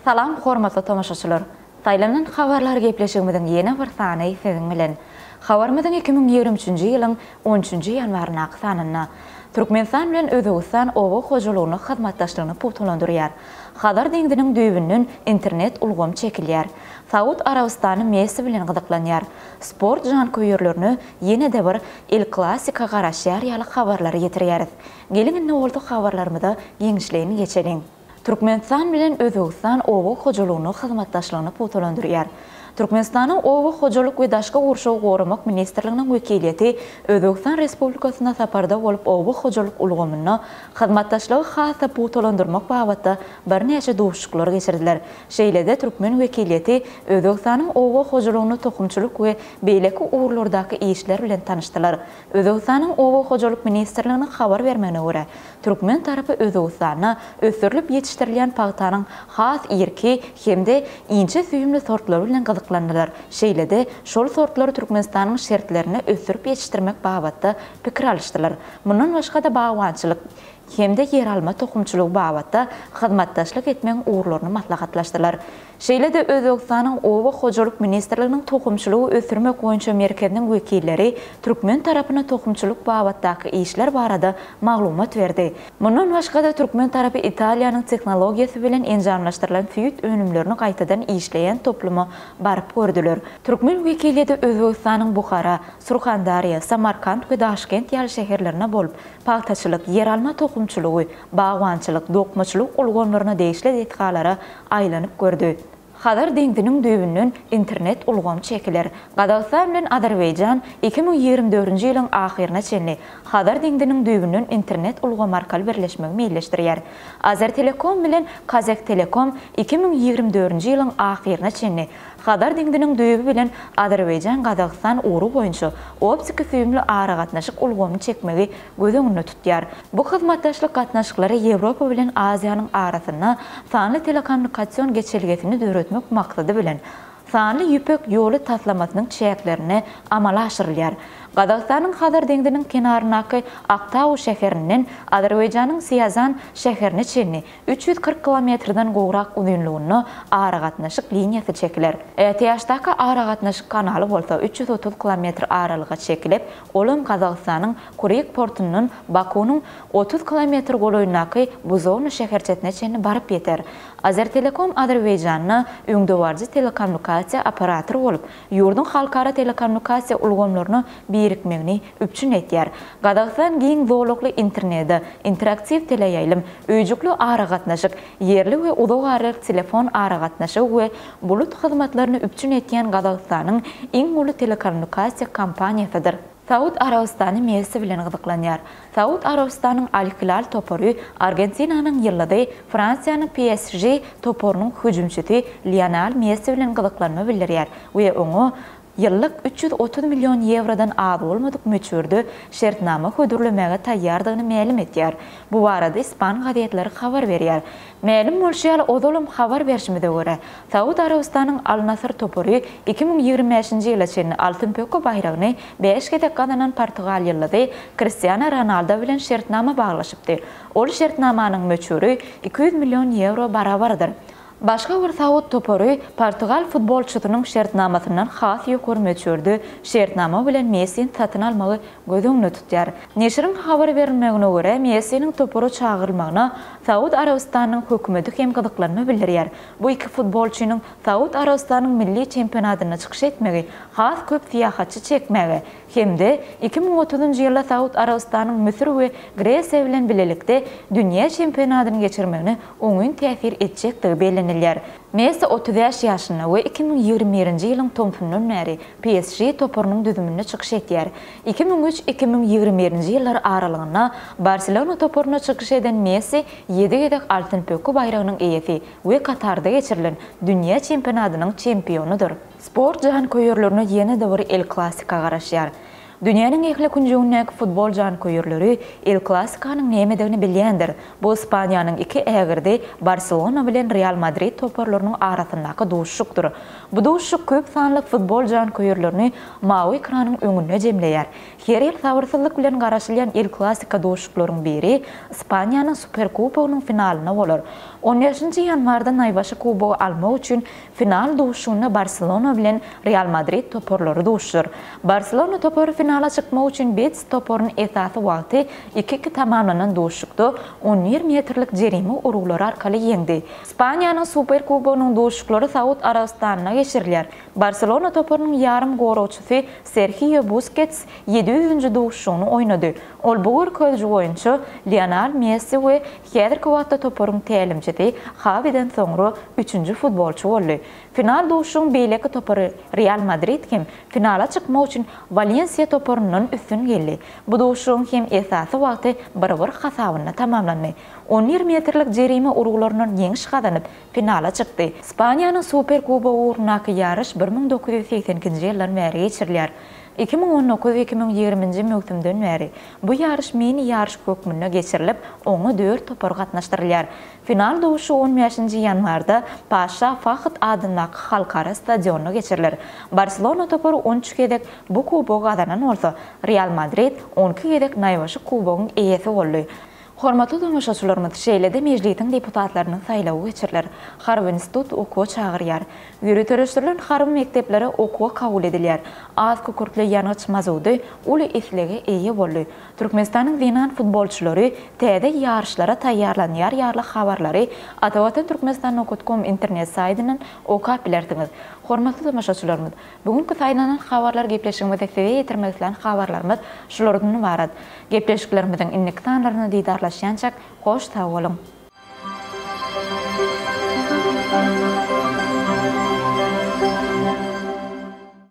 Salam, hormatly tamaşaçylar. Taýlandan habarlar gepleşigimiň ýene bir sany siziň bilen. Habarymyň 2023-nji ýylyň 13-nji ýanwaryna sanyna Türkmenistan bilen Özbegistan owa hojalygyny hyzmatdaşlygyny putulandyrýar. Hadar deňdiniň düýbünden internet ulgam çekilýär. Saud Arabistany Messi bilen gyzyklanýar. Sport jankoýerlerini ýene-de bir El Clasico garaşýar ýaly habarlary getirýäris. Gelin indi boldy habarlarymyzda ýeňişlerini geçelim. Türkmenistan bilen Özbegistan owa hojalygyny hyzmatdaşlygyny putulandyrýar. Türkmenistanyň owa hojalyk we daşka gurşaw goramak ministrliginiň wekiliýeti Özbegistan Respublikasyna saparda bolup owa hojalyk ulgamyny hyzmatdaşlygy hasy putulandyrmak babatda bir näçe duşuklar geçirdiler. Şeýlede Türkmen wekiliýeti Özbegistanyň owa hojalygyny tokumçylyk we beýleki urlardaky işler bilen tanışdylar. Özbegistanyň owa hojalyk ministrliginiň habar bermegine görä, Türkmen tarapy Özbegistana ösürilip ýetişdirilýän paýtanyň has irki hemde inçe süýümli sortlary bilen gyzyklandylar. Şeýlede şol sortlary Türkmenistanyň şertlerini ösürip ýetişdirmek babatda pikir alýşdylar. Mundan başga da bagançylyk hemde yer alma tokumçylygy babatda hyzmatdaşlyk etmeň urlaryny maslahatlaşdylar. Şeýlede Özbegistanyň owa hojalyk ministrliginiň tokumçylygy ösürmek boýunça merkeziniň wekilleri Türkmen tarapyna tokumçylyk babatdaky işler barada maglumat berdi. Mundan başga da Türkmen tarapy Italiýanyň teknologiýasy bilen enjamlaşdyrylan süýüt önümlerini gaýtadan işleýän toplumy baryp gördüler. Türkmen wekiliýeti Özbegistanyň Buhara, Surxandarya, Samarkand we Daşkent ýaly şäherlerine bolup paýtaçylyk, yer alma tokumçylygy, bagançylyk, dokmaçylyk ulgamlaryna değişli detgalara aýlanyp gördü. Hadar deňdiniň düýbünden internet ulgam çekiler. Gadagstan bilen Azerbaýjan 2024-nji ýylyň ahyryna çenli Hadar deňdiniň düýbünden internet ulgam arkaly birleşmegi meýilleşdirýär. Azertelekom bilen Kazak Telekom 2024-nji ýylyň ahyryna çenli Hadar deňdiniň düýbi bilen Azerbaýjan Gadagstan uruw boýunça optik süýümli ara gatnaşyk ulgamy çekmegi göz öňünde tutýar. Bu hyzmatdaşlyk gatnaşyklary Ýewropa bilen Aziýanyň arasyna sanly telekommunikasiýon geçelgesini döretmek maksady bilen sanly ýüpek ýoly taslamasynyň çäklerini amala aşyrylýar. Gadagsanyň Hadar deňdiniň kenarynaky Aktaw şäherinden Azerbaýjanyň Siýazan şäherine çenli 340 kilometrden gowrak uzunlygyny ara gatnaşyk liniýasy çekiler. Ýaşdaky ara gatnaşyk kanaly bolsa 330 kilometr aralyga çekilip, olam Gadagsanyň Kureyk portunyň Bakunyň 30 kilometr goloýundaky Buzowna şäherçetine çenli baryp ýeter. Azertelekom Azerbaýjanyň öňdewarjy telekommunikasiýa operatory bolup, ýurdun halkara telekommunikasiýa ulgamlaryny birikmegini üpçün etýär. Gadagstan giň zowlukly internetde interaktiw teleýaýlym, öýjükli ara gatnaşyk, yerli we uzaw aralyk telefon ara gatnaşygy we bulut hyzmatlaryny üpçün etýän Gadagstanyň iň uly telekommunikasiýa kompaniýasydyr. Saud Arabistany Messi bilen gyzyklanýar. Saud Arabistanyň Al Hilal topory Argentinanyň ýyldy Fransiýanyň PSG toporunyň hüjümçisi Lionel Messi bilen gyzyklanma bildirýär we oňa ýyllyk 330 milyon eurodan az bolmadyk möçürde şertnama hödürlemege taýýardygyny ma'lum etýär. Bu barada İspan gazetleri habar berýär. Ma'lum bolşýar odolum habar berişmede görä, Saud Arabistanyň Al Nassr topory 2025-nji ýyla çenli altyn pökö bayragyny 5 gedek gadanan Portugal ýyldy Cristiano Ronaldo bilen şertnama baglaşypdy. Ol şertnamanyň möçüri 200 milyon euro barabardyr. Başga bir Saud topory Portugal futbolçusynyň şertnamasyndan has ýokary möçürde şertnama bilen Messi'ni satyn almagy göz öňünde tutýar. Neşiriň habar berilmegine görä, Messi'niň topory çağırylmagyna Saud Arabistanyň hökümeti hem gyzyklanma bildirýär. Bu iki futbolçunyň Saud Arabistanyň milli çempionatyna çykyş etmegi, has köp fiýahatçy çekmegi hemde 2030-njy ýylda Saud Arabistanyň Misir we Gresiýa bilen bilelikde dünýä çempionatyny geçirmegine oňun täsir etjekdigi bellenilýär. Messi 35 ýaşynda we 2021-nji ýylyň topundan bäri PSG toporunyň düzümine çykyş etýär. 2003-2021-nji ýyllar aralygyna Barcelona toporunyna çykyş eden Messi 7 gedek altyn pökö bayragynyň eýesi we Katarda geçirilen dünýä çempionatynyň çempionudur. Sport jankoýerlerini ýene-de bir El Clasico garaşýar. Dünyanın ehli kuncuğundaki futbol jankoyurları El Clasico'nun nemediğini bilyendir. Bu İspanya'nın iki ägirde Barcelona bilen Real Madrid toparlarının arasındaki duşuktur. Bu duşuk köp sanlık futbol jankoyurlarını mavi ekranın öňünde jemleýär. Her ýyl sabyrsızlyk bilen garaşylýan El Clasico duşuklaryň biri İspanya'nın Superkupogynyň finalyna bolar. 15-nji ýanwarda naýbaşy kubogy almak üçin final duşugyny Barcelona bilen Real Madrid toparlary duşur. Barcelona topary finala çykmak üçin Betis toparyň esasy wagty 2-2 tamamlanan duşukda 10 metrlik jerime uruglary arkaly ýeňdi. İspanya'nın Superkupogynyň duşuklary Saud Arabistanyna geçirilýär. Barcelona toparynyň ýarym gorawçysy Sergio Busquets 700-nji duşugyny oýnady. Ol bu ýerközji oýunçy Lionel Messi we häzirki wagtda toparyň tälimçisi Xavi'den soňra 3-nji futbolçy boldy. Final duşugyň beýleki topary Real Madrid kim finala çykmak üçin Valencia toparynyň üstün geldi. Bu duşugyň hem esasy wagty bir hasabyna tamamlandy. 10 metrlik jerime uruglarynyň ýeňiş gazanyp finala çykdy. İspanya'nın Superkubogy uğrundaky ýarış 1982-nji ýyldan beri geçirilýär. 2019-2020 mövsümden beri bu ýarış mini ýarış kökmünde geçirilip, oňa 4 topar gatnaşdyrylýar. Final duşu 15-nji ýanwarda Paşa Fahd adyndaky halkara stadionda geçirilir. Barcelona topary 13 gedek bu kubogy gazanan bolsa, Real Madrid 12 gedek naýbaşy kubogyň eýesi boldy. Hormatly tamaşaçylarymyz, şeýlede mejlisiň deputatlarynyň saýlawy geçirilir. Harby institut okuw çagyrýar. Ýürütürüşleriň harby mekteplere okuwa kabul edilýär. Az kökürtli ýanyç mazudy uly eslege eýe boldy. Türkmenistanyň Zenan futbolçylary täze ýarışlara taýýarlanýar ýarly habarlary Atawatan Türkmenistan.com internet saýtynyň okap bilersiňiz. Hormatly tamaşaçylarymyz, bugünkü saýlanan habarlar gepleşigimizde size ýetirmekden habarlarymyz şulardan ibarat. Gepleşiklerimiziň innik sanlaryny diýdarlaşýançak hoş sag bolun.